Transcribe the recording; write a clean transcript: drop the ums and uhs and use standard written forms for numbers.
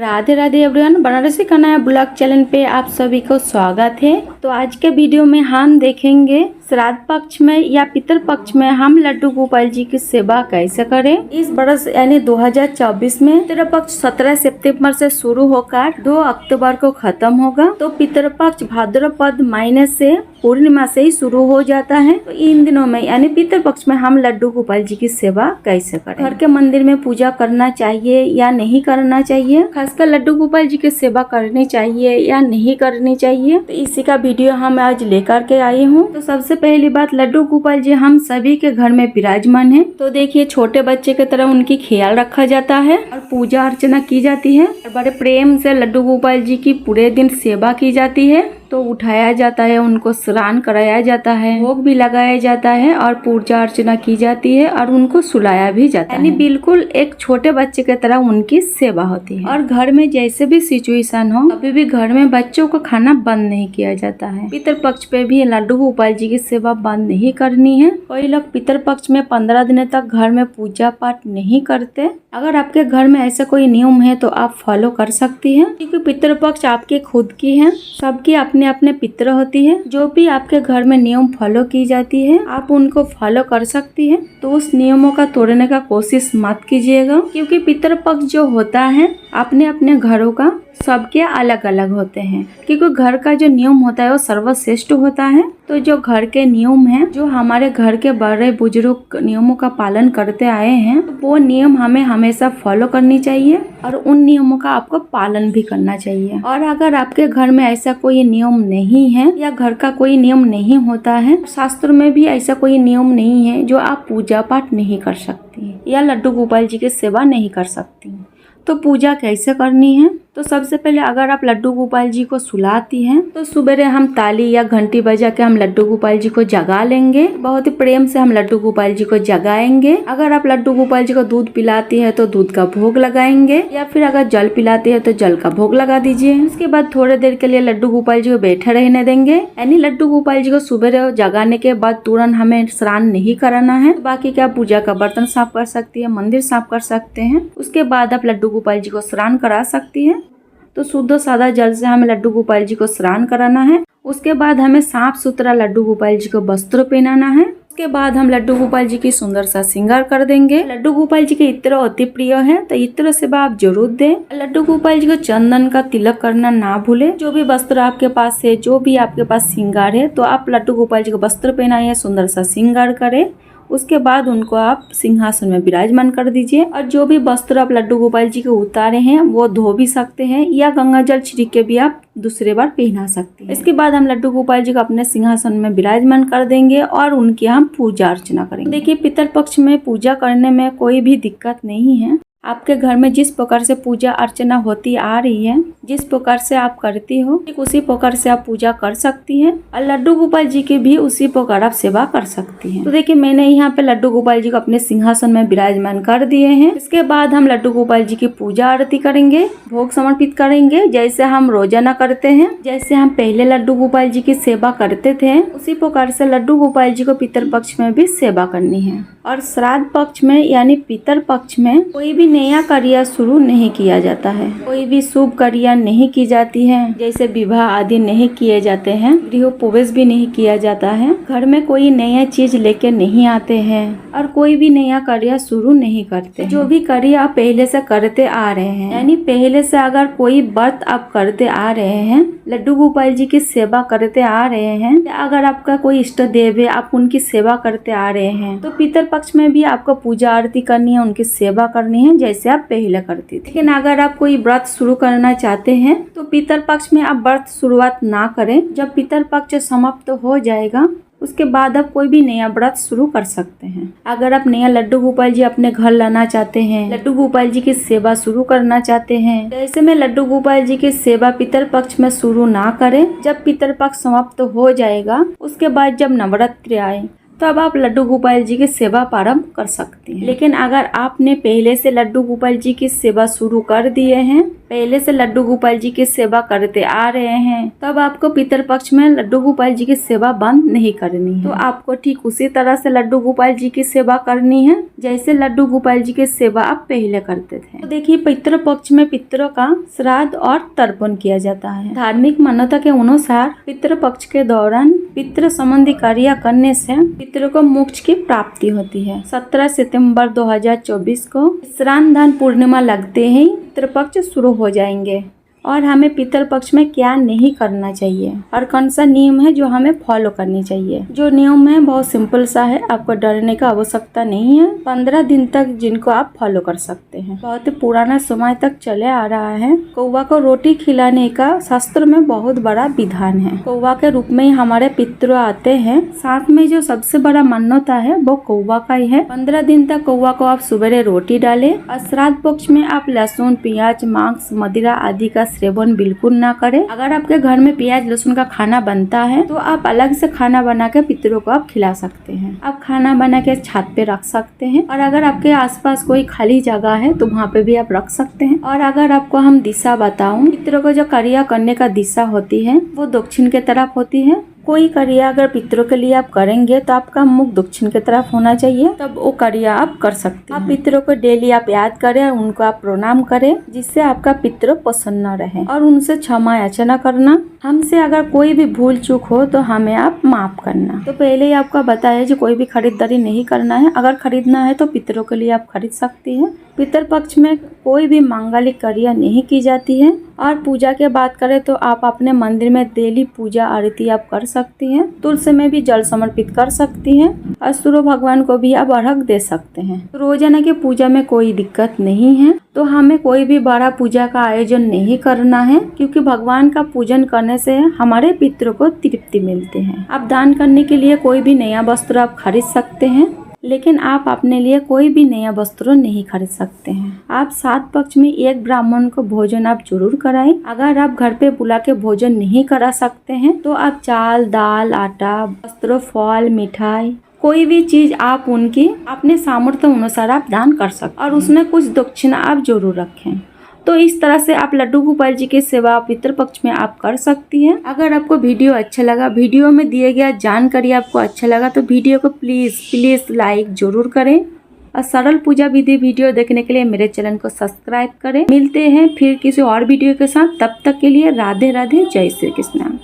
Radhe Radhe everyone, Banarasi का नया blog channel पे आप सभी को स्वागत है। तो आज के वीडियो में हम देखेंगे श्राद्ध पक्ष में या पितर पक्ष में हम लड्डू गोपाल जी की सेवा कैसे करें। इस बरस यानी 2024 में पितर पक्ष 17 सितंबर से शुरू होकर 2 अक्टूबर को खत्म होगा। तो पितर पक्ष भाद्रपद महीने से पूर्णिमा से ही शुरू हो जाता है। तो इन दिनों में यानी पितर पक्ष में हम लड्डू गोपाल जी की सेवा कैसे करें। घर के मंदिर में पूजा करना चाहिए या नहीं करना चाहिए, खासकर लड्डू गोपाल जी की सेवा करनी चाहिए या नहीं करनी चाहिए, तो इसी का वीडियो हम आज लेकर के आई हूँ। तो सबसे पहली बात, लड्डू गोपाल जी हम सभी के घर में विराजमान है। तो देखिए, छोटे बच्चे की तरह उनकी ख्याल रखा जाता है और पूजा अर्चना की जाती है और बड़े प्रेम से लड्डू गोपाल जी की पूरे दिन सेवा की जाती है। तो उठाया जाता है, उनको स्नान कराया जाता है, भोग भी लगाया जाता है और पूजा अर्चना की जाती है और उनको सुलाया भी जाता है। यानी बिल्कुल एक छोटे बच्चे की तरह उनकी सेवा होती है। और घर में जैसे भी सिचुएशन हो, कभी भी घर में बच्चों को खाना बंद नहीं किया जाता है। पितर पक्ष पे भी लड्डू गोपाल जी की सेवा बंद नहीं करनी है। कोई लोग पितर पक्ष में 15 दिन तक घर में पूजा पाठ नहीं करते। अगर आपके घर में ऐसा कोई नियम है तो आप फॉलो कर सकती हैं, क्योंकि पितर पक्ष आपके खुद की है। सबकी अपने अपने पितर होती है। जो भी आपके घर में नियम फॉलो की जाती है आप उनको फॉलो कर सकती है। तो उस नियमों का तोड़ने का कोशिश मत कीजिएगा, क्योंकि पितर पक्ष जो होता है अपने अपने घरों का सबके अलग अलग होते हैं। क्योंकि घर का जो नियम होता है वो सर्वश्रेष्ठ होता है। तो जो घर के नियम हैं, जो हमारे घर के बड़े बुजुर्ग नियमों का पालन करते आए हैं, तो वो नियम हमें हमेशा फॉलो करनी चाहिए और उन नियमों का आपको पालन भी करना चाहिए। और अगर आपके घर में ऐसा कोई नियम नहीं है या घर का कोई नियम नहीं होता है, शास्त्र में भी ऐसा कोई नियम नहीं है, जो आप पूजा पाठ नहीं कर सकती या लड्डू गोपाल जी की सेवा नहीं कर सकती, तो पूजा कैसे करनी है। तो सबसे पहले अगर आप लड्डू गोपाल जी को सुलाती हैं, तो सुबह हम ताली या घंटी बजा के हम लड्डू गोपाल जी को जगा लेंगे। बहुत ही प्रेम से हम लड्डू गोपाल जी को जगाएंगे। अगर आप लड्डू गोपाल जी को दूध पिलाती है तो दूध का भोग लगाएंगे, या फिर अगर जल पिलाती है तो जल का भोग लगा दीजिए। उसके बाद थोड़ी देर के लिए लड्डू गोपाल जी को बैठे रहने देंगे। यानी लड्डू गोपाल जी को सुबह जगाने के बाद तुरंत हमें स्नान नहीं कराना है। बाकी क्या, पूजा का बर्तन साफ कर सकती है, मंदिर साफ कर सकते हैं। उसके बाद आप लड्डू गोपाल जी को स्नान करा सकती है। तो शुद्ध सादा जल से हमें लड्डू गोपाल जी को स्नान कराना है। उसके बाद हमें साफ सुथरा लड्डू गोपाल जी को वस्त्र पहनाना है। उसके बाद हम लड्डू गोपाल जी की सुंदर सा श्रृंगार कर देंगे। लड्डू गोपाल जी के इत्र अति प्रिय है, तो इत्र सेवा आप जरूर दें। लड्डू गोपाल जी को चंदन का तिलक करना ना भूले। जो भी वस्त्र आपके पास है, जो भी आपके पास श्रृंगार है, तो आप लड्डू गोपाल जी को वस्त्र पहनाइए, सुंदर सा श्रृंगार करें। उसके बाद उनको आप सिंहासन में विराजमान कर दीजिए। और जो भी वस्त्र आप लड्डू गोपाल जी के उतारे हैं वो धो भी सकते हैं, या गंगा जल छिड़क के भी आप दूसरे बार पहना सकते हैं। इसके बाद हम लड्डू गोपाल जी को अपने सिंहासन में विराजमान कर देंगे और उनकी हम पूजा अर्चना करेंगे। देखिए, पितर पक्ष में पूजा करने में कोई भी दिक्कत नहीं है। आपके घर में जिस प्रकार से पूजा अर्चना होती आ रही है, जिस प्रकार से आप करती हो, ठीक उसी प्रकार से आप पूजा कर सकती हैं। और लड्डू गोपाल जी की भी उसी प्रकार आप सेवा कर सकती हैं। तो देखिए, मैंने यहाँ पे लड्डू गोपाल जी को अपने सिंहासन में विराजमान कर दिए हैं। इसके बाद हम लड्डू गोपाल जी की पूजा आरती करेंगे, भोग समर्पित करेंगे, जैसे हम रोजाना करते हैं। जैसे हम पहले लड्डू गोपाल जी की सेवा करते थे, उसी प्रकार से लड्डू गोपाल जी को पितर पक्ष में भी सेवा करनी है। और श्राद्ध पक्ष में यानी पितर पक्ष में कोई भी नया कार्य शुरू नहीं किया जाता है, कोई भी शुभ कार्य नहीं की जाती है। जैसे विवाह आदि नहीं किए जाते हैं, गृह प्रवेश भी नहीं किया जाता है, घर में कोई नया चीज लेके नहीं आते हैं और कोई भी नया कार्य शुरू नहीं करते। जो भी कार्य आप पहले से करते आ रहे हैं, यानी पहले से अगर कोई व्रत आप करते आ रहे हैं, लड्डू गोपाल जी की सेवा करते आ रहे हैं, अगर आपका कोई इष्ट देव है, आप उनकी सेवा करते आ रहे हैं, तो पितर पक्ष में भी आपको पूजा आरती करनी है, उनकी सेवा करनी है, जैसे आप पहले करती थी। लेकिन अगर आप कोई व्रत शुरू करना चाहते हैं तो पितर पक्ष में आप व्रत शुरुआत ना करें। जब पितर पक्ष समाप्त हो जाएगा उसके बाद आप कोई भी नया व्रत शुरू कर सकते हैं। अगर आप नया लड्डू गोपाल जी अपने घर लाना चाहते हैं, लड्डू गोपाल जी की सेवा शुरू करना चाहते हैं, तो ऐसे में लड्डू गोपाल जी की सेवा पितर पक्ष में शुरू ना करें। जब पितर पक्ष समाप्त हो जाएगा उसके बाद जब नवरात्रि आए तब आप लड्डू गोपाल जी की सेवा प्रारंभ कर सकते हैं। लेकिन अगर आपने पहले से लड्डू गोपाल जी की सेवा शुरू कर दिए हैं, पहले से लड्डू गोपाल जी की सेवा करते आ रहे हैं, तब आपको पितृपक्ष में लड्डू गोपाल जी की सेवा बंद नहीं करनी है। तो आपको ठीक उसी तरह से लड्डू गोपाल जी की सेवा करनी है जैसे लड्डू गोपाल जी की सेवा आप पहले करते थे। तो देखिए, पितृपक्ष में पितरों का श्राद्ध और तर्पण किया जाता है। धार्मिक मान्यता के अनुसार पितृपक्ष के दौरान पितृ संबंधी कार्य करने से पितरों को मोक्ष की प्राप्ति होती है। 17 सितंबर 2024 को श्राद्ध दान पूर्णिमा लगते ही पितृपक्ष शुरू हो जाएंगे। और हमें पितृपक्ष में क्या नहीं करना चाहिए और कौन सा नियम है जो हमें फॉलो करनी चाहिए। जो नियम है बहुत सिंपल सा है, आपको डरने का आवश्यकता नहीं है। 15 दिन तक जिनको आप फॉलो कर सकते हैं। बहुत ही पुराना समय तक चले आ रहा है। कौवा को रोटी खिलाने का शास्त्र में बहुत बड़ा विधान है। कौवा के रूप में ही हमारे पितृ आते हैं। साथ में जो सबसे बड़ा मान्यता है वो कौवा का ही है। 15 दिन तक कौवा को आप सुबह रोटी डाले और श्राद्ध पक्ष में आप लहसुन, प्याज, मांस, मदिरा आदि का सेवन बिल्कुल ना करें। अगर आपके घर में प्याज लहसुन का खाना बनता है तो आप अलग से खाना बना के पितरों को आप खिला सकते हैं। आप खाना बना के छत पे रख सकते हैं और अगर आपके आसपास कोई खाली जगह है तो वहाँ पे भी आप रख सकते हैं। और अगर आपको हम दिशा बताऊं, पितरों को जो कार्य करने का दिशा होती है वो दक्षिण की तरफ होती है। कोई कार्य अगर पितरों के लिए आप करेंगे तो आपका मुख दक्षिण की तरफ होना चाहिए, तब वो कार्य आप कर सकते हैं। आप पितरों को डेली आप याद करें, उनको आप प्रणाम करें, जिससे आपका पितृ प्रसन्न रहे और उनसे क्षमा याचना करना। हमसे अगर कोई भी भूल चूक हो तो हमें आप माफ करना। तो पहले ही आपको बताया जो कोई भी खरीदारी नहीं करना है। अगर खरीदना है तो पितरों के लिए आप खरीद सकती हैं। पितर पक्ष में कोई भी मांगलिक कार्य नहीं की जाती है। और पूजा की बात करें तो आप अपने मंदिर में डेली पूजा आरती आप कर सकती हैं। तुलसी में भी जल समर्पित कर सकती हैं और सूर्य भगवान को भी आप अर्घ दे सकते हैं। तो रोजाना की पूजा में कोई दिक्कत नहीं है। तो हमें कोई भी बड़ा पूजा का आयोजन नहीं करना है, क्योंकि भगवान का पूजन करने से हमारे पितरों को तृप्ति मिलते हैं। आप दान करने के लिए कोई भी नया वस्त्र आप खरीद सकते हैं, लेकिन आप अपने लिए कोई भी नया वस्त्र नहीं खरीद सकते हैं। आप श्राद्ध पक्ष में एक ब्राह्मण को भोजन आप जरूर कराएं। अगर आप घर पे बुला के भोजन नहीं करा सकते हैं तो आप चाल, दाल, आटा, वस्त्र, फल, मिठाई, कोई भी चीज आप उनकी अपने सामर्थ्य अनुसार आप दान कर सकते और उसमें कुछ दक्षिणा आप जरूर रखें। तो इस तरह से आप लड्डू गोपाल जी की सेवा पितृपक्ष में आप कर सकती हैं। अगर आपको वीडियो अच्छा लगा, वीडियो में दिए गया जानकारी आपको अच्छा लगा तो वीडियो को प्लीज लाइक जरूर करें और सरल पूजा विधि वीडियो देखने के लिए मेरे चैनल को सब्सक्राइब करें। मिलते हैं फिर किसी और वीडियो के साथ, तब तक के लिए राधे राधे, जय श्री कृष्ण।